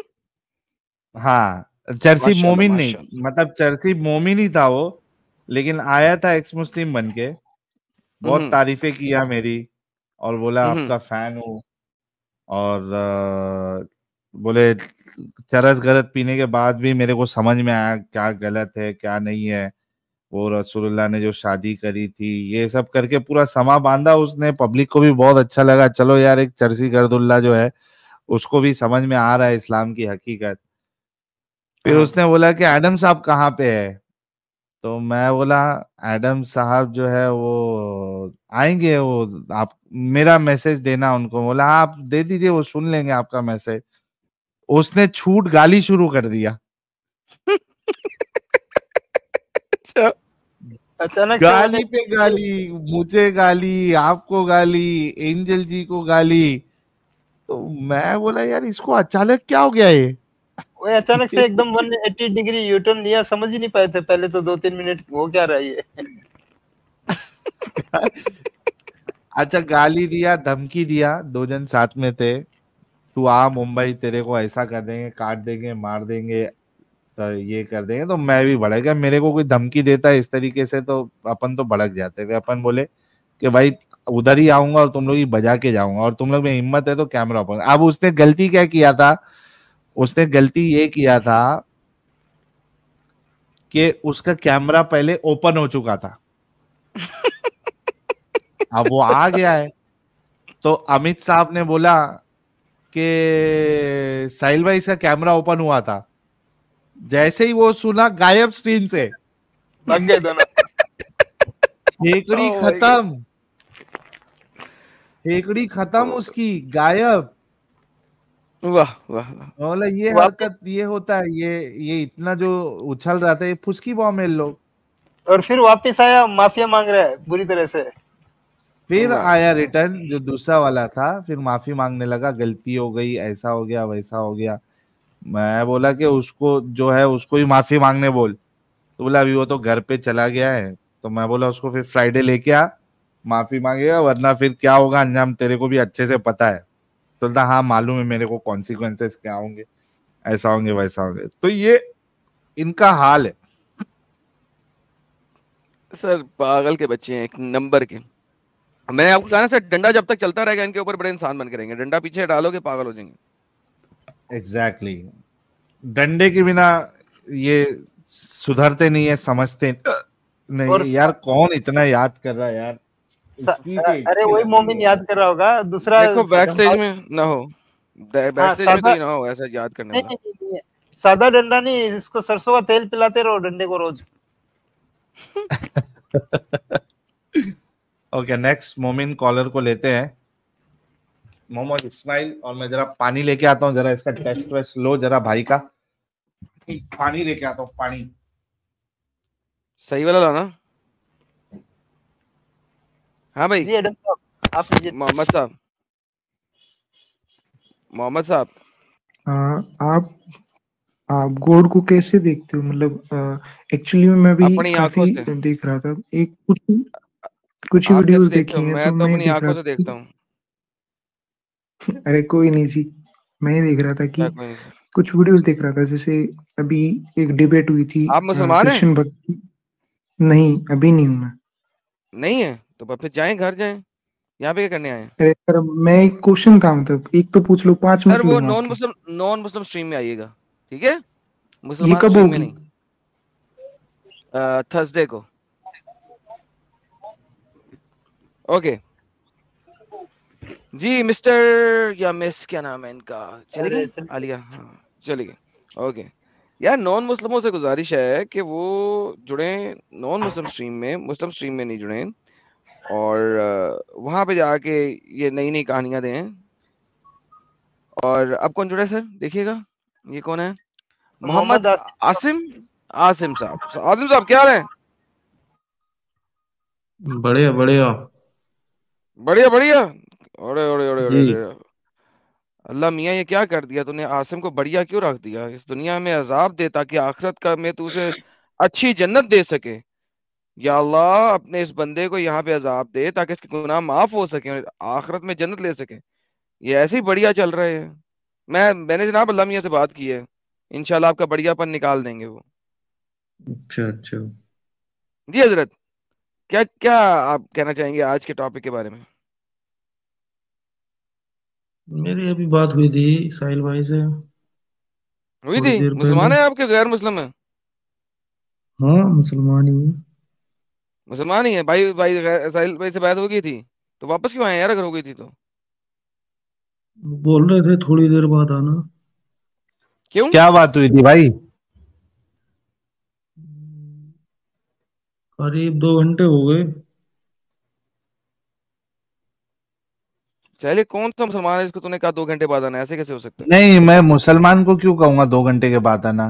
हाँ, चरसी
माशाल्लाह
मोमिन नहीं,
माशाल्लाह।
मतलब चरसी मोमिन ही था वो, लेकिन आया था एक्स मुस्लिम बन के। बहुत
हम्म
तारीफें किया मेरी, और बोला
हम्म
आपका फैन हूँ। और बोले चरस गरज पीने के बाद भी मेरे को समझ में आया क्या गलत है क्या नहीं है। वो रसूलुल्लाह ने जो शादी करी थी, ये सब करके पूरा समा बांधा उसने। पब्लिक को भी बहुत अच्छा लगा, चलो यार एक चरसी गर्दुल्ला जो है उसको भी समझ में आ रहा है इस्लाम की हकीकत। फिर
हाँ
उसने बोला कि एडम साहब कहाँ पे है। तो मैं बोला एडम साहब जो है वो आएंगे, वो आप मेरा मैसेज देना उनको। बोला हाँ, आप दे दीजिए, वो सुन लेंगे आपका मैसेज। उसने छूट गाली शुरू कर दिया।
अच्छा।
अचानक से
गाली पे
मतलब
गाली, मुझे गाली, आपको गाली, एंजल जी को गाली। तो मैं बोला यार इसको अचानक क्या हो गया ये।
वो अचानक से एकदम 180 डिग्री यू टर्न लिया, समझ ही नहीं पाए थे पहले तो 2-3 मिनट वो क्या रहा ये।
अच्छा, गाली दिया, धमकी दिया, दो जन साथ में थे। तू आ मुंबई, तेरे को ऐसा कर देंगे, काट देंगे, मार देंगे, तो ये कर देंगे। तो मैं भी भड़क गया, मेरे को कोई धमकी देता है इस तरीके से तो अपन तो भड़क जाते हैं। अपन बोले कि भाई उधर ही आऊंगा और तुम लोग ही बजा के जाऊंगा, और तुम लोग में हिम्मत है तो कैमरा ओपन। अब उसने गलती क्या किया था, उसने गलती ये किया था कि उसका कैमरा पहले ओपन हो चुका था। अब वो आ गया है, तो अमित साहब ने बोला कि साहिल भाई इसका कैमरा ओपन हुआ था। जैसे ही वो सुना, गायब स्क्रीन से।
भाग गए दोनों।
हेकड़ी
ओह माय गॉड।
खत्म, हेकड़ी खत्म उसकी, गायब।
वाह वाह वाह।
बोला ये
वापिस,
हरकत ये होता है, ये इतना जो उछल रहा था, ये फुसकी बॉम्ब है लोग।
और फिर वापिस आया, माफिया मांग रहा है बुरी तरह से।
फिर
वाह
आया
वाह।
रिटर्न जो दूसरा वाला था, फिर माफी मांगने लगा, गलती हो गई, ऐसा हो गया वैसा हो गया। मैं बोला कि उसको जो है उसको ही माफी मांगने बोल। तो बोला अभी वो तो घर पे चला गया है। तो मैं बोला उसको फिर फ्राइडे लेके आ, माफी मांगेगा, वरना फिर क्या होगा अंजाम तेरे को भी अच्छे से पता है। तो बोलता हाँ मालूम है मेरे को कॉन्सिक्वेंसेस क्या होंगे, ऐसा होंगे वैसा होंगे। तो ये इनका हाल है।
सर पागल के बच्चे हैं, एक नंबर के। मैंने आपको कहा ना सर, डंडा जब तक चलता रहेगा इनके ऊपर बड़े इंसान बन के रहेंगे, डंडा पीछे डालोगे पागल हो जाएंगे।
एग्जैक्टली डंडे के बिना ये सुधरते नहीं है, समझते नहीं।
और
यार कौन इतना याद कर रहा है यार, हिस्ट्री के
अरे वही
लेवल
मोमिन
पे।
याद कर रहा होगा। दूसरा
देखो बैक स्टेज
भाई,
में ना हो, बैक
हाँ
स्टेज में
सादा,
कोई ना हो ऐसा याद करने
नहीं
वाला।
नहीं नहीं, नहीं, सादा डंडा नहीं, इसको सरसों का तेल पिलाते रहो डंडे को रोज।
ओके नेक्स्ट मोमिन कॉलर को लेते हैं, मोहम्मद इस्माइल। और मैं जरा पानी लेके आता हूँ, जरा इसका टेस्ट वेस्ट लो जरा भाई का। पानी लेके आता हूँ, पानी
सही वाला लाना। हाँ भाई
जी एडम साहब, आप लीजिए।
मोहम्मद साहब, मोहम्मद साहब,
आप गॉड को कैसे देखते हो? मतलब एक्चुअली मैं भी
अपनी आंखों
काफी
से।
देख रहा था, एक कुछ ही
आप कैसे
वीडियोस
देखते
देखी
हो?
हैं,
मैं
तो
तो
मैं
अपनी
देख रहा
आंखों से
था
देखता
कि
हूँ।
अरे कोई नहीं जी, मैं देख रहा था
क्या
कि
कोई नहीं सर?
कुछ वीडियोस देख रहा था, जैसे अभी एक डिबेट हुई थी
आप मुसलमान हैं?
कृष्ण भक्त की। नहीं, अभी नहीं हूं मैं।
नहीं है तो फिर जाएं, घर जाएं, यहाँ पे क्या करने आए हैं?
अरे सर, मैं एक क्वेश्चन था, मतलब एक तो पूछ लो, 5 मिनट
सर वो
लूंगा आपके।
नॉन मुस्लिम स्ट्रीम में आइएगा, ठीक है?
ये
मुसलमान
कब
स्ट्रीम में
होगी?
नहीं। थर्सडे को। ओके जी। मिस्टर या मिस, क्या नाम है इनका? चले
अरे
गए?
चलिए।
आलिया, हाँ चले गए। ओके यार, नॉन मुस्लिमों से गुजारिश है कि वो जुड़े नॉन मुस्लिम स्ट्रीम में, मुस्लिम स्ट्रीम में नहीं जुड़े, और वहां पे जाके ये नई नई कहानियां दें। और अब कौन जुड़ा है सर? देखिएगा, ये कौन है? मोहम्मद
मोहम्मद आसिफ साहब।
आसिम। आसिम साहब, आसिम साहब क्या हाल है?
बढ़िया बढ़िया
बढ़िया बढ़िया। अरे अरे अरे अरे
जी।
अरे, अल्लाह मियाँ ये क्या कर दिया तूने? आसिम को बढ़िया क्यों रख दिया? इस दुनिया में अजाब दे ताकि आखिरत का में तू उसे अच्छी जन्नत दे सके। या अल्लाह, अपने इस बंदे को यहाँ पे अजाब दे ताकि इसके गुनाह माफ हो सके और आखिरत में जन्नत ले सके। ये ऐसे ही बढ़िया चल रहा है। मैंने जनाब अल्लाह मियाँ से बात की है, इंशाल्लाह आपका बढ़ियापन निकाल देंगे वो।
अच्छा अच्छा।
जी हजरत, क्या क्या आप कहना चाहेंगे आज के टॉपिक के बारे में?
मेरी अभी बात हुई थी साहिल भाई से
हुई
थोड़ी
थी?
देर पहले।
मुसलमान है आपके गैर मुस्लिम है?
हाँ, मुसलमान ही है।
मुसलमान ही है भाई। साहिल भाई से बात हो गई थी तो वापस क्यों आए यार, अगर हो गई थी तो?
बोल रहे थे थोड़ी देर बाद आना।
क्यों?
क्या बात हुई थी भाई?
करीब 2 घंटे हो गए।
चलिए, कौन सा मुसलमान है जिसको तूने कहा 2 घंटे बाद आना? ऐसे कैसे हो सकता है?
नहीं, मैं मुसलमान को क्यों कहूंगा 2 घंटे के बाद आना?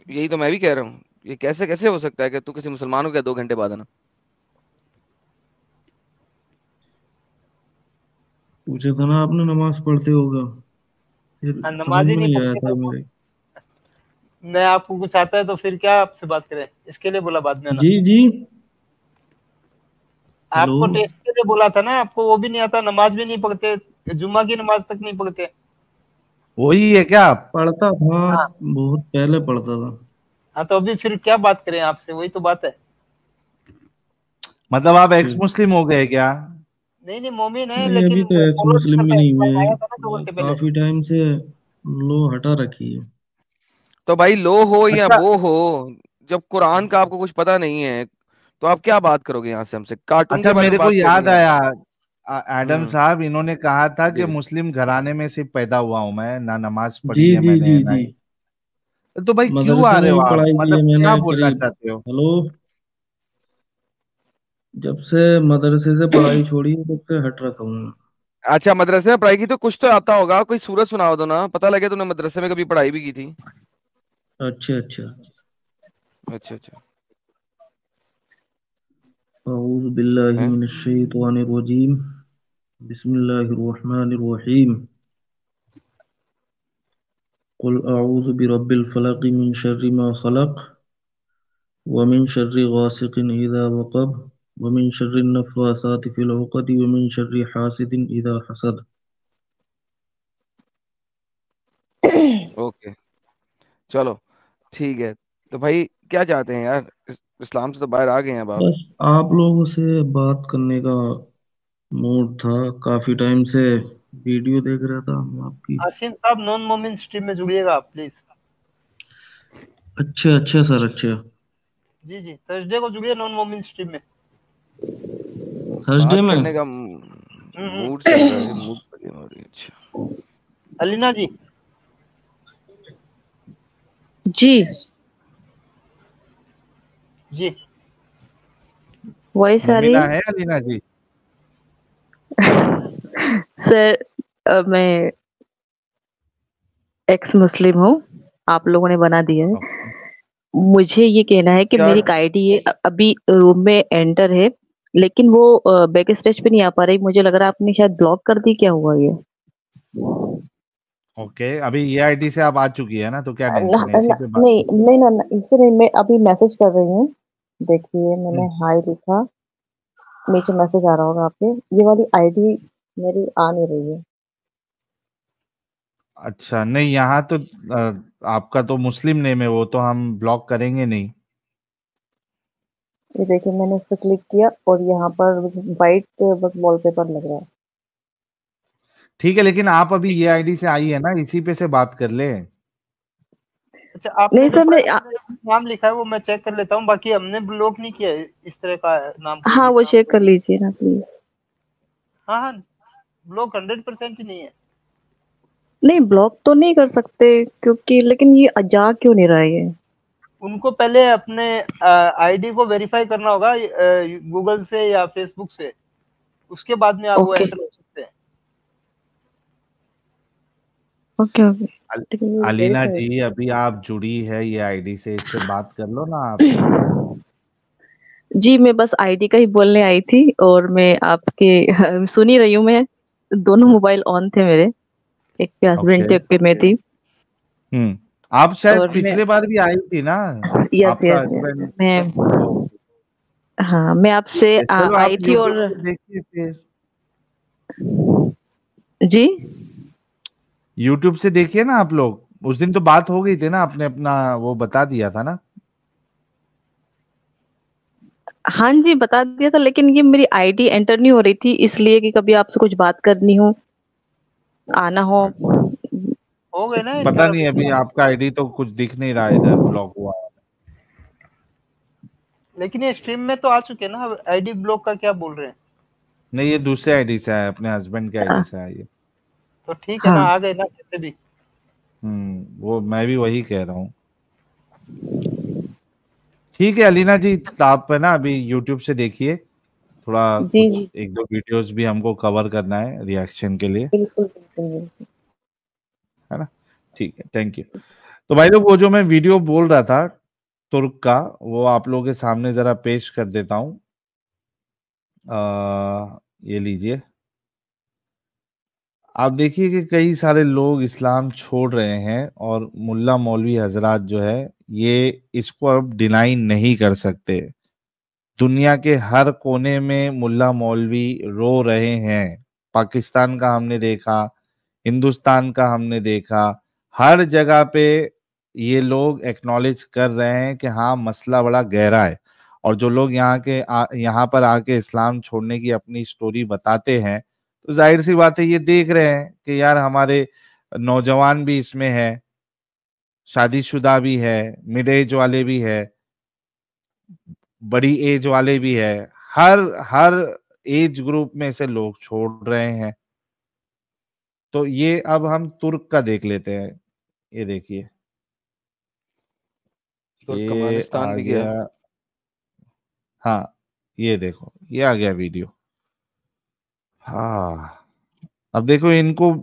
यही तो मैं भी कह रहा हूँ, ये कैसे कैसे हो सकता है कि तू किसी मुसलमान को क्या 2 घंटे बाद आना?
पूछा था ना आपने, नमाज पढ़ते होगा, फिर
हाँ,
समझ
नमाज ही
में
नहीं
नहीं आया
पढ़ते
था
तो
मेरे।
मैं आपको कुछ आता है तो फिर क्या आपसे बात करें, इसके लिए बोला बाद में ना।
जी जी। हेलो।
आपको टेस्ट के लिए बोला था ना, आपको वो भी नहीं आता, नमाज भी नहीं पढ़ते, जुम्मा की नमाज तक नहीं पढ़ते।
वही है क्या आप?
पढ़ता था,
हाँ।
बहुत पहले पढ़ता था।
हाँ तो अभी फिर क्या बात करें आपसे, वही तो बात है।
मतलब आप
अच्छा।
एक्स मुस्लिम हो गए क्या?
नहीं नहीं, मोमिन है
नहीं,
लेकिन
अभी तो एक्स
फॉलो नहीं
मुस्लिम भी
करता है,
नहीं
इस्लाम
हुए।
आया था ना 2 घंटे पहले।
काफी टाइम से लो हटा रखी है।
तो भाई लो हो या
अच्छा
वो हो, जब कुरान का आपको कुछ पता नहीं है तो आप क्या बात करोगे यहाँ से? हमसे कार्टून
अच्छा,
के बारे में
मेरे को
बात कर
याद
लेंगे
आया,
आपसे।
एडम
हम्म।
साहब इन्होंने कहा था कि
जी
मुस्लिम घराने में से पैदा हुआ हूं मैं, ना नमाज
जी
पढ़ी है
जी जी
मैंने ना।
जी।
तो भाई क्यों आ
मदरसे
रहे
में
हो
भी
आप,
पढ़ाई की
मतलब
है मैंने
क्या बोलना
करीब।
चाहते हो?
हेलो। जब से मदरसे से पढ़ाई छोड़ी है, तब से हट रखा हूँ मैं।
अच्छा, मदरसे में पढ़ाई की तो कुछ तो आता होगा, कोई सूरत सुनाओ दो ना, पता लगे तूने मदरसे में कभी पढ़ाई भी की थी।
अच्छा अच्छा।
अच्छा अच्छा।
अऊज़ु बिल्लाहि
हैं?
मिनश शैतानिर रजीम। बिस्मिल्लाहिर रहमानिर रहीम। कुल अऊज़ु बिरब्बिल फलक़ मिन शर्रि मा खलक़ व मिन शर्रि गासिक़िन इज़ा वक़ब व मिन शर्रि नफ़्फ़ासाति फ़िल उक़द व मिन शर्रि हासिदिन इज़ा हसद।
ओके, चलो ठीक है। तो भाई क्या चाहते हैं यार? इस्लाम से तो बाहर आ गए हैं अब आप।
बस आप लोगों से बात करने का मूड था, काफी टाइम से वीडियो देख रहा था मैं आपकी।
आसिम साहब नॉन मोमिन स्ट्रीम में जुड़िएगा प्लीज।
अच्छा अच्छा सर, अच्छा
जी जी, थर्सडे को जुड़िए नॉन मोमिन स्ट्रीम में।
थर्सडे
बात
में।
करने का मूड चल रहा है, मूड हो रही है। अच्छा
अलीना जी।
जी
जी
वॉइस आ रही
मुमिना
है
है अलीना जी?
सर। मैं एक्स मुस्लिम हूँ, आप लोगों ने बना दिया है।
ओके।
मुझे ये कहना है कि
क्या?
मेरी आईडी अभी रूम में एंटर है, लेकिन वो बैक स्टेज पे नहीं आ पा रही। मुझे लग रहा है आपने शायद ब्लॉक कर दी, क्या हुआ ये?
ओके, अभी ये आईडी से आप आ चुकी है ना, तो क्या टेंशन है, इसी पे बात।
नहीं नहीं ना, इससे नहीं, मैं अभी मैसेज कर रही हूँ। देखिए मैंने हाय लिखा, नीचे मैसेज आ रहा होगा आपके। ये वाली आईडी मेरी आ नहीं रही है।
अच्छा, नहीं यहाँ तो आपका तो मुस्लिम नेम है, वो तो हम ब्लॉक करेंगे नहीं।
ये देखिए मैंने इस पर क्लिक किया और यहाँ पर वाइट बस वॉलपेपर लग रहा है।
ठीक है, लेकिन आप अभी ये आईडी से आई है ना, इसी पे से बात कर ले।
अच्छा, आपने
नहीं
जो
सर, मैं
नाम लिखा है वो मैं चेक कर लेता हूँ, बाकी हमने ब्लॉक नहीं किया है इस तरह का नाम कोई
हाँ
भी।
वो चेक कर लीजिए ना प्लीज।
हाँ हाँ, ब्लॉक 100% ही नहीं है।
नहीं ब्लॉक तो नहीं कर सकते क्योंकि, लेकिन ये जा क्यों नहीं रहा है ये?
उनको पहले अपने आईडी को वेरीफाई करना होगा गूगल से या फेसबुक से, उसके बाद में आप वो
ओके
एंटर हो सकते हैं।
Okay okay.
अलीना जी, अभी आप जुड़ी है ये आईडी से, इससे बात कर लो ना आप।
जी मैं बस आईडी का ही बोलने आई थी और मैं आपके सुन ही रही हूँ। मैं दोनों मोबाइल ऑन थे मेरे, एक पे हस्बैंड
ओके।
थे, एक पे मैं थी।
आप शायद
और मैं
पिछले बार भी आई थी ना,
यस
आपका
यस
हस्बैंड।
मैं, हाँ मैं आपसे
चलो आप
आई थी
यूट्यूब
और
से देखिए फिर।
जी
यूट्यूब से देखिए ना आप लोग, उस दिन तो बात हो गई थी ना, आपने अपना वो बता दिया था ना।
हाँ जी बता दिया था, लेकिन ये मेरी आईडी एंटर नहीं हो रही थी, इसलिए कि कभी आपसे कुछ बात करनी हो, आना हो।
हो गए ना
पता
एंटर
नहीं,
अभी।
अभी आपका आईडी तो कुछ दिख नहीं रहा इधर, ब्लॉक हुआ।
लेकिन ये स्ट्रीम में तो आ चुके हैं ना, आईडी ब्लॉक का क्या बोल रहे हैं?
नहीं, ये दूसरे आईडी से आया, अपने हस्बैंड के आईडी से आया ये।
तो ठीक है ना,
हाँ
आ गए ना कैसे भी।
वो मैं भी वही कह रहा हूँ। ठीक है अलीना जी, तो आप है ना अभी यूट्यूब से देखिए, थोड़ा
जी जी
कुछ एक दो वीडियोस भी हमको कवर करना है रिएक्शन के लिए,
बिल्कुल बिल्कुल बिल्कुल।
है ना। ठीक है, थैंक यू। तो भाई लोग, वो जो मैं वीडियो बोल रहा था तुर्क का, वो आप लोगों के सामने जरा पेश कर देता हूँ। ये लीजिए, आप देखिए कि कई सारे लोग इस्लाम छोड़ रहे हैं और मुल्ला मौलवी हजरात जो है ये इसको अब डिनाई नहीं कर सकते। दुनिया के हर कोने में मुल्ला मौलवी रो रहे हैं। पाकिस्तान का हमने देखा, हिंदुस्तान का हमने देखा, हर जगह पे ये लोग एक्नॉलेज कर रहे हैं कि हाँ मसला बड़ा गहरा है। और जो लोग यहाँ पर आके इस्लाम छोड़ने की अपनी स्टोरी बताते हैं, तो जाहिर सी बात है ये देख रहे हैं कि यार हमारे नौजवान भी इसमें है, शादीशुदा भी है, मिड एज वाले भी है, बड़ी एज वाले भी है, हर हर एज ग्रुप में से लोग छोड़ रहे हैं। तो ये अब हम तुर्क का देख लेते हैं। ये देखिए, ये
तुर्कमानिस्तान
आ
भी गया।
गया। हाँ, ये देखो, ये आ गया वीडियो। हाँ, अब देखो इनको,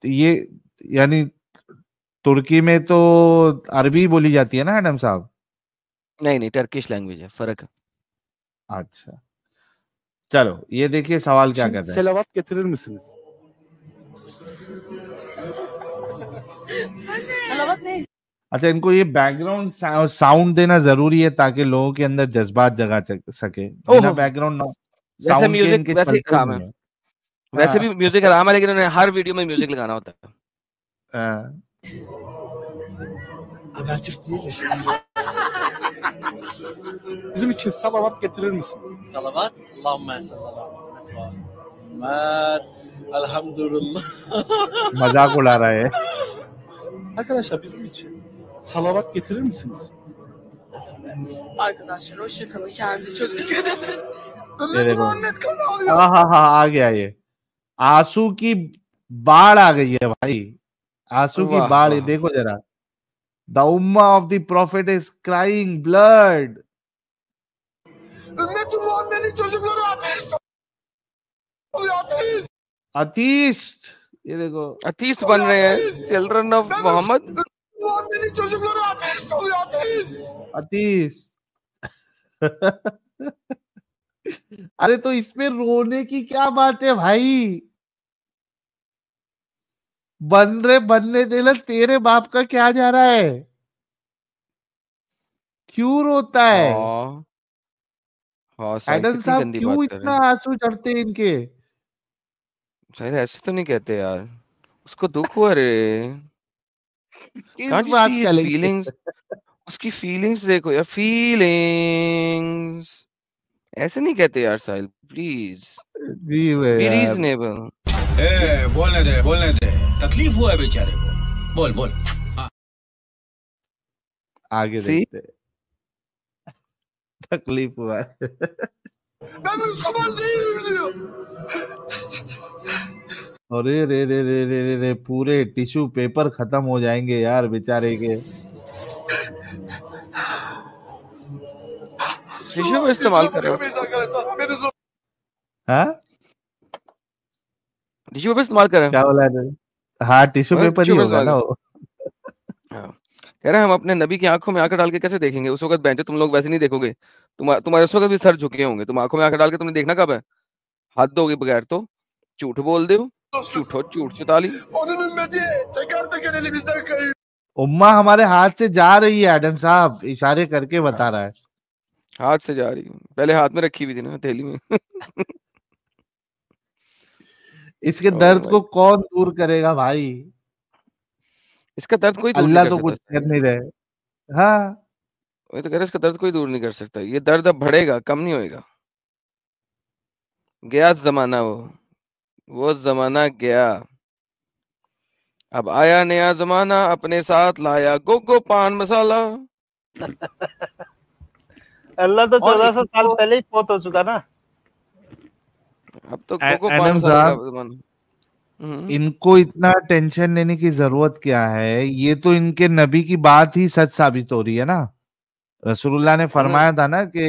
ये यानी तुर्की में तो अरबी बोली जाती है ना मैडम साहब?
नहीं नहीं, टर्किश लैंग्वेज है, फर्क है।
अच्छा, चलो ये देखिए सवाल क्या कहता है।
Selavat getirir misiniz?
अच्छा, इनको ये बैकग्राउंड साउंड देना जरूरी है ताकि लोगों के अंदर जज्बात जगा सके। बिना
ओहो,
बैकग्राउंड
वैसे
साउंड के
म्यूजिक
इनके
वैसे ही
चलते
हराम है,
नहीं है।
वैसे
हाँ,
भी म्यूजिक हराम है, लेकिन उन्हें हर वीडियो में म्यूजिक लगाना होता है।
हाँ।
Bizim için salavat getirir misiniz?
Salavat. Allahümme sallallahu aleyhi ve Muhammed. Elhamdülillah.
मजाक उड़ा रहा है।
Arkadaşlar bizim için salavat getirir misiniz?
Arkadaşlar hoşça kalın. Kendinize çok dikkat edin.
ये देखो, हाँ आ गया ये आंसू की बाढ़ आ गई है भाई, आंसू की
वाह
बाढ़। ये
वाह
देखो जरा, the ummah of the prophet is crying blood.
Ümmeti Muhammed'in çocukları ateist oluyor, ateist.
Atheist, ये देखो
अतीस बन रहे हैं children of Muhammad.
Muhammed'in çocukları ateist oluyor, ateist.
Atheist. अरे तो इसमें रोने की क्या बात है भाई, बनने देना, तेरे बाप का क्या जा रहा है, क्यों रोता है?
हाँ हाँ साहिल
एडम
कितनी
साहब
गंदी
क्यों
बात कर
इतना
रहे हैं
आंसू चढ़ते हैं इनके?
साहिल, ऐसे तो नहीं कहते यार, उसको दुख हुआ रे।
किस
कांट यू
बात
सी
का
हिज
लेकिन?
फीलिंग्स, उसकी फीलिंग्स देखो यार, फीलिंग्स ऐसे नहीं कहते यार साहिल, प्लीज
जी वे
बी
यार,
रीजनेबल।
बोलने दे, तकलीफ हुआ है बेचारे को। बोल।
आगे
सी
देखते हैं। तकलीफ हुआ है।
Ben Müslüman değilim diyor.
अरे रे, पूरे टिश्यू पेपर खत्म हो जाएंगे यार बेचारे के।
टिश्यू में इस्तेमाल कर रहे हो?
Yapamayız arkadaşlar. Beni zor.
हाँ
टिश्यू पेपर इस्तेमाल कर रहे हो?
क्या बोला है? हाँ टिश्यू
मतलब
पेपर ही
टिश्यू पेपर
होगा
इस्तेमाल
ना
कर,
वो।
हाँ कह रहे हैं हम अपने नबी की आंखों में आंखें डाल के कैसे देखेंगे, उस वक्त बैठे तुम लोग वैसे नहीं देखोगे, तुम्हारे उस वक्त भी सर झुके होंगे, तुम आंखों में आंखें डाल के तुमने देखना कब है, हाथ दोगे बगैर तो झूठ बोल दे, झूठ चुताली।
Onun ümmeti teker elimizden kayıyor.
उम्मा हमारे हाथ से जा रही है, एडम साहब इशारे करके बता रहा है।
हाथ से जा रही है, पहले हाथ में रखी हुई थी ना थैली में।
इसके
ओ
दर्द
भाई,
को कौन दूर करेगा भाई?
इसका दर्द कोई दूर नहीं
अल्लाह
कर
तो
सकता
कुछ
साहिल।
कर नहीं रहे। हाँ
वही तो कह रहे हैं, इसका दर्द कोई दूर नहीं कर सकता, ये दर्द अब बढ़ेगा, कम नहीं होएगा। गया जमाना, वो जमाना गया, अब आया नया जमाना, अपने साथ लाया गोगो पान मसाला।
अल्लाह तो
और
1400 साल
इनको
पहले ही फौत हो चुका ना।
अब तो गोगो पान
एडम
मसाले का
साहब,
जमाना।
इनको इतना टेंशन लेने की जरूरत क्या है? ये तो इनके नबी की बात ही सच साबित हो रही है ना। रसूलुल्लाह ने
हमने
फरमाया था ना कि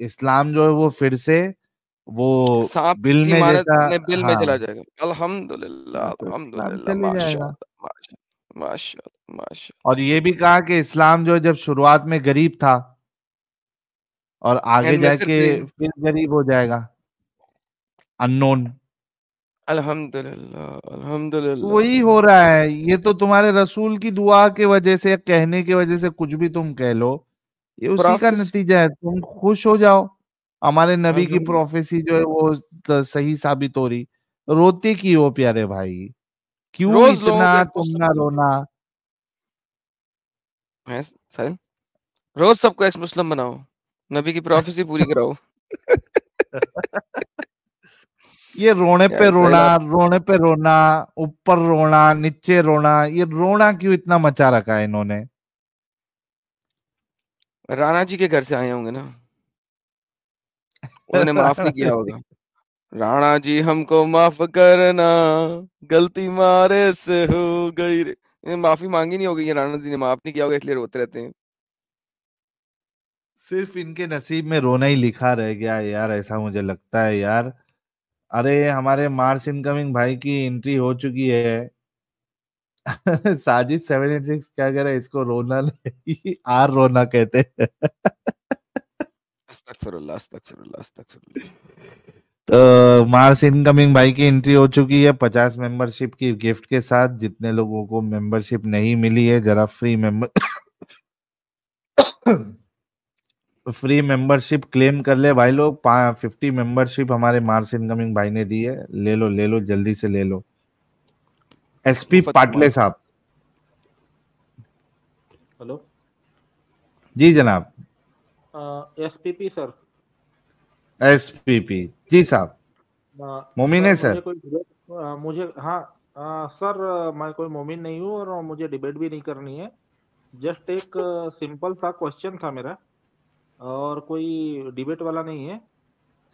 इस्लाम जो है वो फिर से वो
सांप
बिल
की
में
मानद
जैसा,
अपने बिल में
हाँ
चला जाएगा। अल्हम्दुलिल्लाह
तो इस्लाम
अल्हम्दुलिल्लाह,
चले जाएगा।
माशाअल्लाह माशाअल्लाह माशाअल्लाह माशाअल्लाह।
और ये भी कहा कि इस्लाम जो है जब शुरुआत में गरीब था और आगे
एंड में फिर
जाके
गरीब,
फिर गरीब हो जाएगा, अननोन।
अल्हम्दुलिल्लाह अल्हम्दुलिल्लाह।
वही हो रहा है। ये तो तुम्हारे रसूल की दुआ की वजह से, कहने की वजह से, कुछ भी तुम कह लो, ये उसी का
प्रोफेसी,
नतीजा है। तुम खुश हो जाओ, हमारे नबी की
अल्हम्दुलिल्लाह।
प्रोफेसी जो है वो सही साबित हो रही। रोते की हो प्यारे भाई, क्यों
रोज लोगों को
इतना
एक
तुम
मुस्लिम
ना रोना?
है साहिल, रोज सबको एक मुस्लिम बनाओ, नबी की प्रोफेसी पूरी कराओ।
ये रोने पे
यार साहिल
रोना,
आप,
रोने पे रोना, ऊपर रोना, नीचे रोना, ये रोना क्यों इतना मचा रखा है इन्होंने?
राणा जी के घर से आए होंगे ना, उन्होंने माफ नहीं किया होगा। राणा जी हमको माफ करना, गलती मारे से हो गई रे, इन्हें माफी मांगी नहीं होगी, ये राणा जी ने माफ नहीं किया होगा, इसलिए रोते रहते हैं।
सिर्फ इनके नसीब में रोना ही लिखा रह गया है यार, ऐसा मुझे लगता है यार। अरे हमारे मार्स इनकमिंग भाई की एंट्री हो चुकी है। साजिद 786 क्या कह रहा है? इसको रोना नहीं, आर रोना कहते हैं।
अस्तगफिरुल्लाह अस्तगफिरुल्लाह अस्तगफिरुल्लाह।
तो मार्स इनकमिंग भाई की एंट्री हो चुकी है 50 मेंबरशिप की गिफ्ट के साथ। जितने लोगों को मेंबरशिप नहीं मिली है, जरा फ्री मेंबरशिप क्लेम कर ले भाई लोग। 50 मेंबरशिप हमारे मार्स इनकमिंग भाई ने दी है, ले लो जल्दी से ले लो। एसपी
मुफ्त
पाटले
कमाल।
साहब,
हेलो,
जी जनाब।
SPP sir.
एसपीपी जी साहब। मोमिन है
सर
सर?
मुझे हाँ सर, मैं कोई मोमिन नहीं हूँ और मुझे डिबेट भी नहीं करनी है। जस्ट एक सिंपल सा क्वेश्चन था मेरा, और कोई डिबेट वाला नहीं है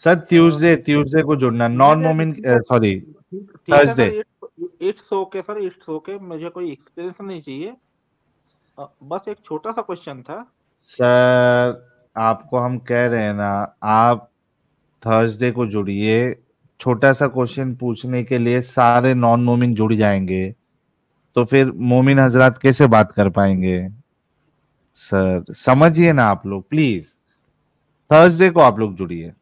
सर। ट्यूसडे को जुड़ना, नॉन मोमिन, सॉरी
ठीक है
Thursday.
Sir, it's okay sir, it's okay, मुझे कोई एक्सपीरियंस नहीं चाहिए। बस एक छोटा सा क्वेश्चन था
सर। आपको हम कह रहे हैं ना, आप थर्सडे को जुड़िए। छोटा सा क्वेश्चन पूछने के लिए सारे नॉन मोमिन जुड़ जाएंगे, तो फिर मोमिन हजरात कैसे बात कर पाएंगे? सर समझिए ना आप लोग, प्लीज थर्सडे को आप लोग जुड़िए।